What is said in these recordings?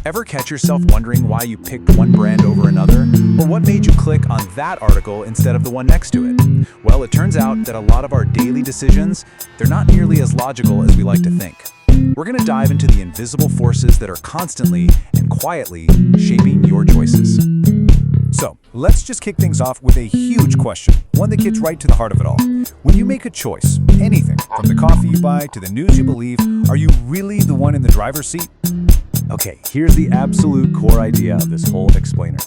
Ever catch yourself wondering why you picked one brand over another? Or what made you click on that article instead of the one next to it? Well, it turns out that a lot of our daily decisions, they're not nearly as logical as we like to think. We're going to dive into the invisible forces that are constantly and quietly shaping your choices. So, let's just kick things off with a huge question, one that gets right to the heart of it all. When you make a choice, anything, from the coffee you buy to the news you believe, are you really the one in the driver's seat? Okay, here's the absolute core idea of this whole explainer.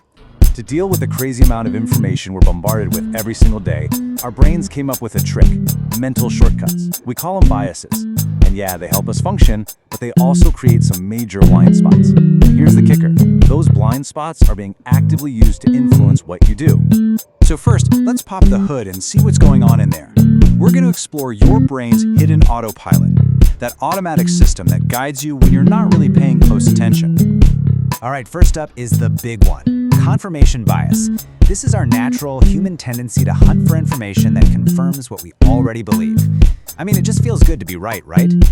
To deal with the crazy amount of information we're bombarded with every single day, our brains came up with a trick, mental shortcuts. We call them biases. And yeah, they help us function, but they also create some major blind spots. And here's the kicker. Those blind spots are being actively used to influence what you do. So first, let's pop the hood and see what's going on in there. We're going to explore your brain's hidden autopilot, that automatic system that guides you when you're not really paying close attention. All right, first up is the big one, confirmation bias. This is our natural human tendency to hunt for information that confirms what we already believe. I mean, it just feels good to be right?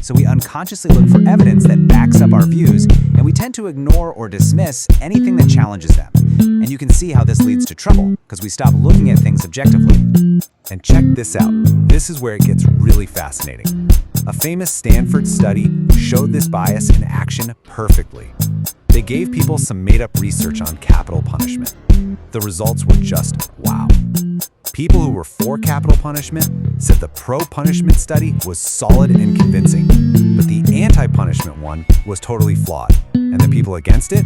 So we unconsciously look for evidence that backs up our views, and we tend to ignore or dismiss anything that challenges them. And you can see how this leads to trouble, because we stop looking at things objectively. And check this out. This is where it gets really fascinating. A famous Stanford study showed this bias in action perfectly. They gave people some made-up research on capital punishment. The results were just wow. People who were for capital punishment said the pro-punishment study was solid and convincing, but the anti-punishment one was totally flawed. And the people against it,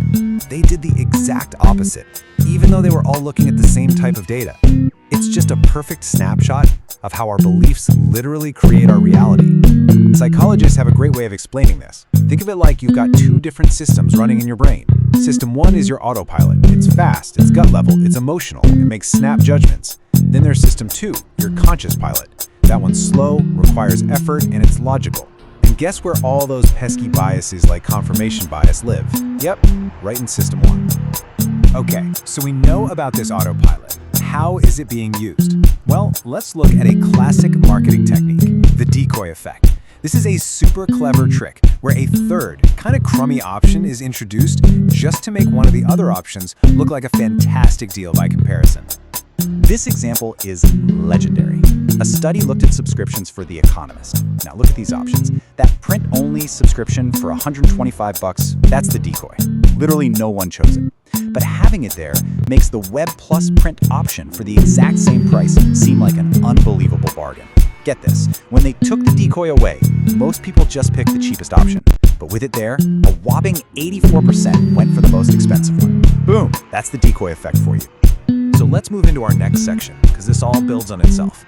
they did the exact opposite, even though they were all looking at the same type of data. It's just a perfect snapshot of how our beliefs literally create our reality. Psychologists have a great way of explaining this. Think of it like you've got two different systems running in your brain. System one is your autopilot. It's fast, it's gut level, it's emotional, it makes snap judgments. Then there's system two, your conscious pilot. That one's slow, requires effort, and it's logical. And guess where all those pesky biases like confirmation bias live? Yep, right in system one. Okay, so we know about this autopilot. How is it being used? Well, let's look at a classic marketing technique, the decoy effect. This is a super clever trick where a third, kind of crummy option is introduced just to make one of the other options look like a fantastic deal by comparison. This example is legendary. A study looked at subscriptions for The Economist. Now look at these options. That print-only subscription for $125, that's the decoy. Literally no one chose it. But having it there makes the web plus print option for the exact same price seem like an unbelievable bargain. Get this, when they took the decoy away, most people just picked the cheapest option. But with it there, a whopping 84% went for the most expensive one. Boom, that's the decoy effect for you. So let's move into our next section, because this all builds on itself.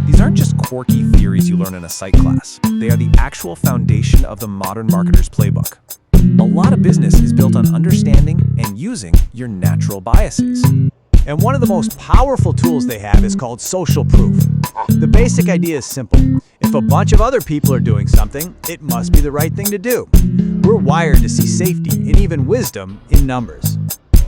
These aren't just quirky theories you learn in a psych class. They are the actual foundation of the modern marketer's playbook. A lot of business is built on understanding and using your natural biases. And one of the most powerful tools they have is called social proof. The basic idea is simple. If a bunch of other people are doing something, it must be the right thing to do. We're wired to see safety and even wisdom in numbers.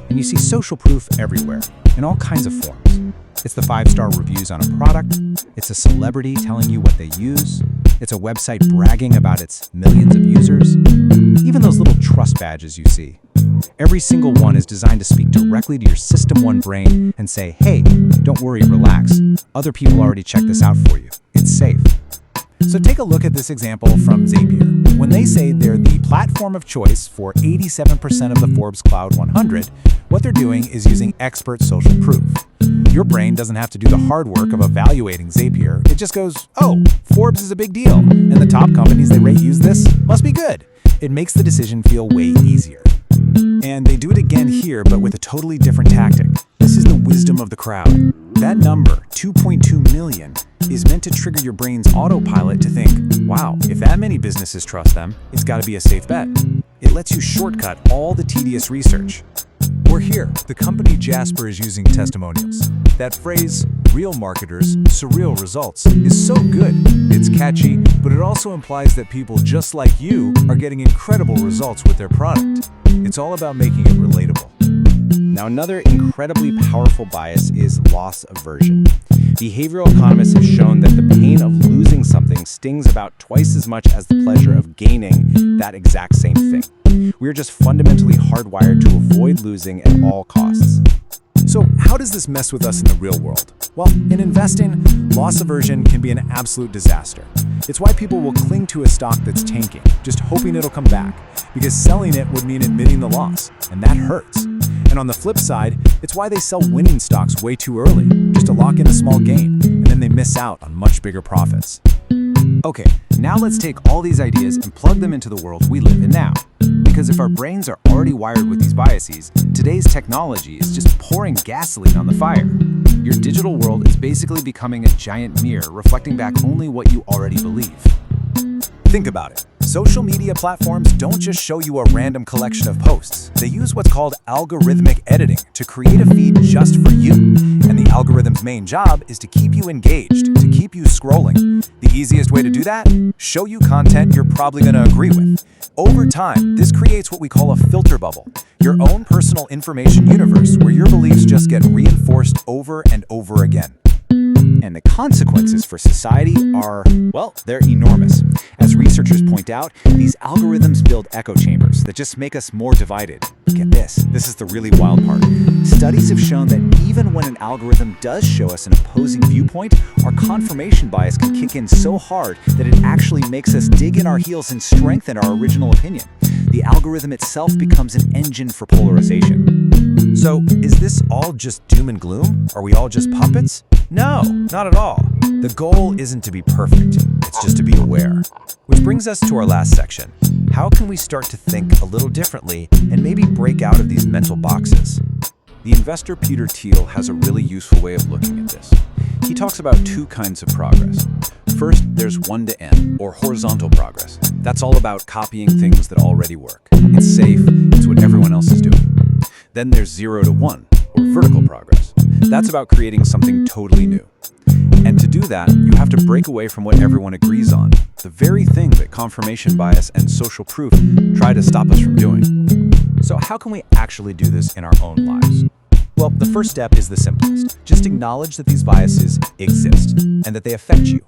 And you see social proof everywhere, in all kinds of forms. It's the 5-star reviews on a product, it's a celebrity telling you what they use, it's a website bragging about its millions of users, even those little trust badges you see. Every single one is designed to speak directly to your System 1 brain and say, hey, don't worry, relax. Other people already checked this out for you. It's safe. So take a look at this example from Zapier. When they say they're the platform of choice for 87% of the Forbes Cloud 100, what they're doing is using expert social proof. Your brain doesn't have to do the hard work of evaluating Zapier. It just goes, oh, Forbes is a big deal, and the top companies they rate use this must be good. It makes the decision feel way easier. And they do it again here, but with a totally different tactic. This is the wisdom of the crowd. That number, 2.2 million, is meant to trigger your brain's autopilot to think, wow, if that many businesses trust them, it's got to be a safe bet. It lets you shortcut all the tedious research. Or here, the company Jasper is using testimonials. That phrase, real marketers, surreal results, is so good. It's catchy, but it also implies that people just like you are getting incredible results with their product. It's all about making it relatable. Now, another incredibly powerful bias is loss aversion. Behavioral economists have shown that the pain of losing something stings about twice as much as the pleasure of gaining that exact same thing. We are just fundamentally hardwired to avoid losing at all costs. So how does this mess with us in the real world? Well, in investing, loss aversion can be an absolute disaster. It's why people will cling to a stock that's tanking, just hoping it'll come back, because selling it would mean admitting the loss, and that hurts. And on the flip side, it's why they sell winning stocks way too early, just to lock in a small gain, and then they miss out on much bigger profits. Okay, now let's take all these ideas and plug them into the world we live in now. Because if our brains are already wired with these biases, today's technology is just pouring gasoline on the fire. Your digital world is basically becoming a giant mirror reflecting back only what you already believe. Think about it. Social media platforms don't just show you a random collection of posts. They use what's called algorithmic editing to create a feed just for you. And the algorithm's main job is to keep you engaged, to keep you scrolling. The easiest way to do that? Show you content you're probably going to agree with. Over time, this creates what we call a filter bubble, your own personal information universe where your beliefs just get reinforced over and over again. And the consequences for society are, well, they're enormous. As researchers point out, these algorithms build echo chambers that just make us more divided. Get this is the really wild part. Studies have shown that even when an algorithm does show us an opposing viewpoint, our confirmation bias can kick in so hard that it actually makes us dig in our heels and strengthen our original opinion. The algorithm itself becomes an engine for polarization. So, is this all just doom and gloom? Are we all just puppets? No, not at all. The goal isn't to be perfect, it's just to be aware. Which brings us to our last section. How can we start to think a little differently and maybe break out of these mental boxes? The investor Peter Thiel has a really useful way of looking at this. He talks about two kinds of progress. First, there's one to N, or horizontal progress. That's all about copying things that already work. It's safe, it's what everyone else is doing. Then there's 0 to 1, or vertical progress. That's about creating something totally new. And to do that, you have to break away from what everyone agrees on, the very thing that confirmation bias and social proof try to stop us from doing. So how can we actually do this in our own lives? Well, the first step is the simplest. Just acknowledge that these biases exist and that they affect you.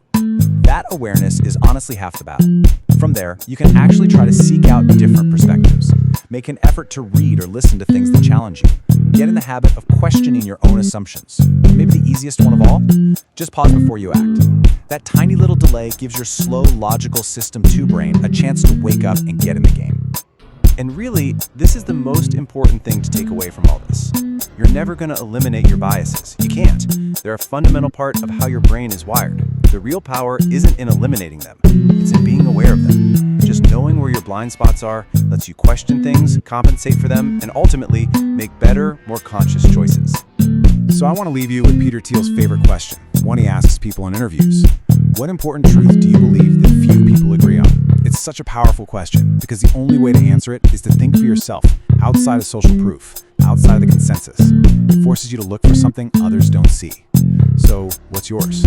That awareness is honestly half the battle. From there, you can actually try to seek out different perspectives. Make an effort to read or listen to things that challenge you. Get in the habit of questioning your own assumptions. Maybe the easiest one of all? Just pause before you act. That tiny little delay gives your slow, logical System 2 brain a chance to wake up and get in the game. And really, this is the most important thing to take away from all this. You're never going to eliminate your biases. You can't. They're a fundamental part of how your brain is wired. The real power isn't in eliminating them. It's in being aware of them. Just knowing where your blind spots are lets you question things, compensate for them, and ultimately make better, more conscious choices. So I want to leave you with Peter Thiel's favorite question, one he asks people in interviews. What important truth do you believe that few people agree on? It's such a powerful question because the only way to answer it is to think for yourself, outside of social proof, outside of the consensus. It forces you to look for something others don't see. So, what's yours?